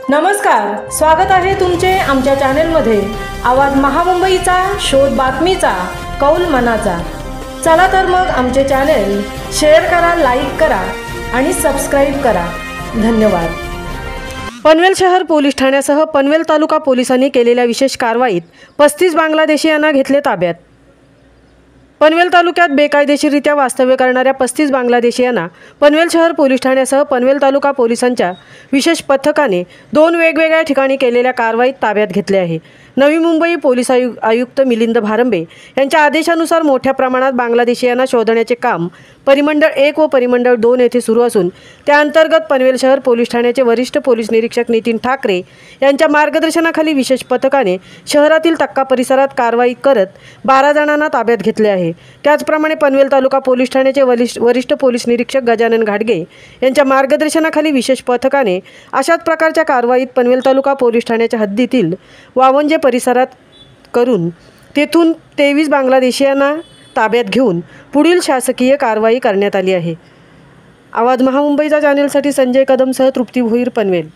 नमस्कार, स्वागत आहे तुमचे आमच्या चॅनलमध्ये। आवाज महामुंबईचा, शोध बातमीचा, कौल मनाचा। चला तर मग आमचे चॅनल शेअर करा, लाईक करा आणि सबस्क्राइब करा। धन्यवाद। पनवेल शहर पोलीस ठाण्यासह पनवेल तालुका पोलिसांनी केलेल्या विशेष कारवाईत 35 बांगलादेशीयांना घेतले ताब्यात। पनवेल तालुक्यात बेकायदेशीररित्या वास्तव्य करणाऱ्या 35 बांगलादेशीयांना पनवेल शहर पोलीस ठाण्यासह पनवेल तालुका पोलिसांच्या विशेष पथकाने 2 वेगवेगळ्या ठिकाणी केलेल्या कारवाईत ताब्यात घेतले आहे। नवी मुंबई पोलीस आयुक्त मिलिंद भारंबे यांच्या आदेशानुसार मोठ्या प्रमाणात बांगलादेशीयांना शोधण्याचे काम परिमंडळ 1 व परिमंडळ 2 येथे सुरू असून त्या अंतर्गत पनवेल शहर पोलीस ठाण्याचे वरिष्ठ पोलीस निरीक्षक नितीन ठाकरे यांच्या मार्गदर्शनाखाली विशेष पथकाने शहरातील तक्का परिसरात कारवाई करत 12 जणांना ताब्यात घेतले आहे। त्याचप्रमाणे पनवेल तालुका पोलीस ठाण्याचे वरिष्ठ पोलीस निरीक्षक गजानन घाडगे यांच्या मार्गदर्शनाखाली विशेष पथकाने अशाच प्रकारच्या कारवाईत पनवेल तालुका पोलीस ठाण्याच्या हद्दीतील वावंजे परिसरात करून तेथून 23 बांगलादेशीयांना ताब्यात घेऊन पुढील शासकीय कारवाई करण्यात आली आहे। आवाज महामुंबईचा चॅनलसाठी संजय कदमसह तृप्ती भोईर, पनवेल।